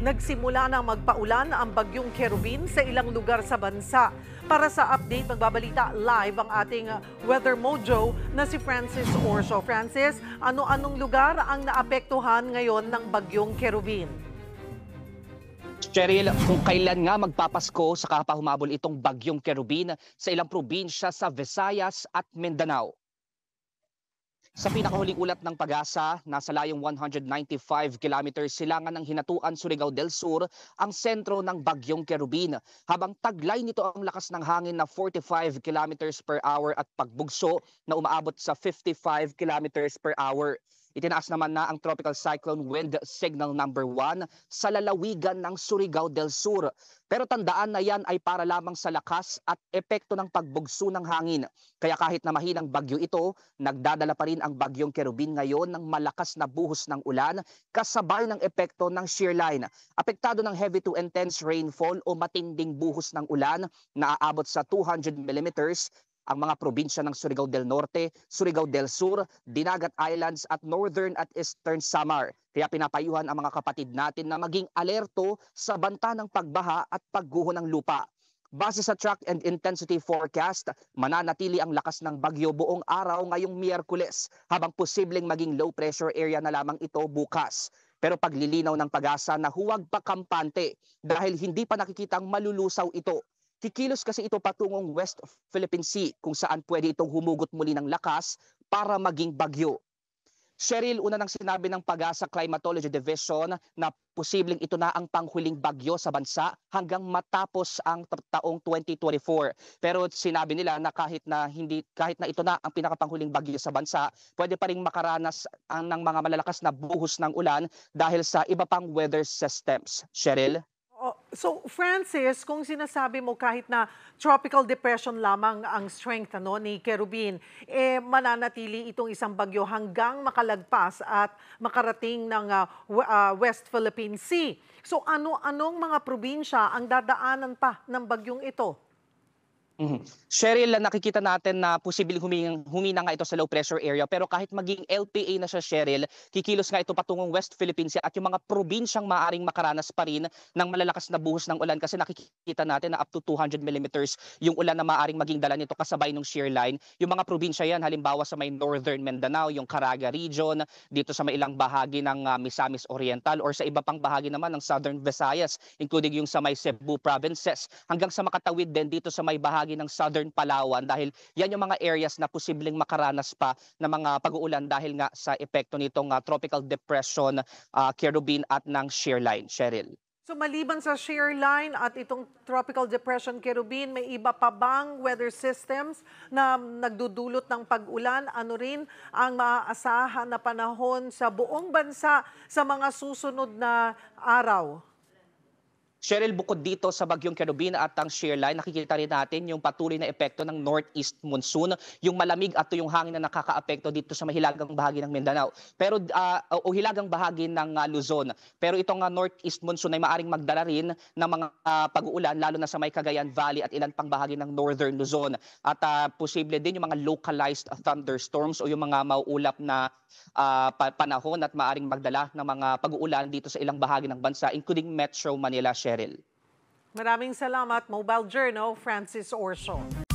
Nagsimula na magpaulan ang bagyong Kerubin sa ilang lugar sa bansa. Para sa update, magbabalita live ang ating weather mojo na si Francis Orso. Francis, ano-anong lugar ang naapektuhan ngayon ng bagyong Kerubin? Cheryl, kung kailan nga magpapasko sa humabol itong bagyong Kerubin sa ilang probinsya sa Visayas at Mindanao. Sa pinakahuling ulat ng Pag-asa, nasa layong 195 kilometers silangan ng Hinatuan, Surigao del Sur ang sentro ng bagyong Kerubin. Habang taglay nito ang lakas ng hangin na 45 kilometers per hour at pagbugso na umaabot sa 55 kilometers per hour. Itinaas naman na ang Tropical Cyclone Wind Signal number 1 sa lalawigan ng Surigao del Sur. Pero tandaan na yan ay para lamang sa lakas at epekto ng pagbugso ng hangin. Kaya kahit na mahinang bagyo ito, nagdadala pa rin ang bagyong Kerubin ngayon ng malakas na buhos ng ulan kasabay ng epekto ng shear line. Apektado ng heavy to intense rainfall o matinding buhos ng ulan na aabot sa 200 millimeters ang mga probinsya ng Surigao del Norte, Surigao del Sur, Dinagat Islands at Northern at Eastern Samar. Kaya pinapayuhan ang mga kapatid natin na maging alerto sa banta ng pagbaha at pagguho ng lupa. Base sa track and intensity forecast, mananatili ang lakas ng bagyo buong araw ngayong Miyerkules habang posibleng maging low pressure area na lamang ito bukas. Pero paglilinaw ng Pag-asa na huwag pa kampante dahil hindi pa nakikitang malulusaw ito. Kikilos kasi ito patungong West Philippine Sea kung saan pwede itong humugot muli ng lakas para maging bagyo. Cheryl, una nang sinabi ng Pag-asa Climatology Division na posibleng ito na ang panghuling bagyo sa bansa hanggang matapos ang taong 2024. Pero sinabi nila na kahit na ito na ang pinakapanghuling bagyo sa bansa, pwede pa ring makaranas ng mga malalakas na buhos ng ulan dahil sa iba pang weather systems. Cheryl? So Francis, kung sinasabi mo kahit na tropical depression lamang ang strength ni Kerubin, mananatili itong isang bagyo hanggang makalagpas at makarating ng West Philippine Sea. So ano-anong mga probinsya ang dadaanan pa ng bagyong ito? Cheryl, nakikita natin na posibleng humina nga ito sa low pressure area pero kahit maging LPA na siya, Cheryl, kikilos nga ito patungong West Philippine Sea at yung mga probinsyang maaring makaranas pa rin ng malalakas na buhos ng ulan kasi nakikita natin na up to 200 millimeters yung ulan na maaring maging dala nito kasabay ng shear line. Yung mga probinsya yan, halimbawa sa may Northern Mindanao, yung Caraga region, dito sa may ilang bahagi ng Misamis Oriental or sa iba pang bahagi naman ng Southern Visayas, including yung sa may Cebu provinces, hanggang sa makatawid din dito sa may bahagi ng Southern Palawan dahil yan yung mga areas na posibleng makaranas pa ng mga pag-uulan dahil nga sa epekto nitong tropical depression Kerubin at ng shear line, Cheryl. So maliban sa shear line at itong tropical depression Kerubin, may iba pa bang weather systems na nagdudulot ng pag-ulan? Ano rin ang maaasahan na panahon sa buong bansa sa mga susunod na araw? Cheryl, bukod dito sa bagyong Kerubin at ang shear line, nakikita rin natin yung patuloy na epekto ng northeast monsoon, yung malamig at yung hangin na nakakaapekto dito sa mahilagang bahagi ng Mindanao. Pero o hilagang bahagi ng Luzon. Pero itong northeast monsoon ay maaring magdala rin ng mga pag-uulan lalo na sa may Cagayan Valley at ilan pang bahagi ng northern Luzon. At posible din yung mga localized thunderstorms o yung mga mauulap na panahon at maaring magdala ng mga pag-uulan dito sa ilang bahagi ng bansa including Metro Manila, Cheryl. Maraming salamat, Mobile Journal, Francis Orso.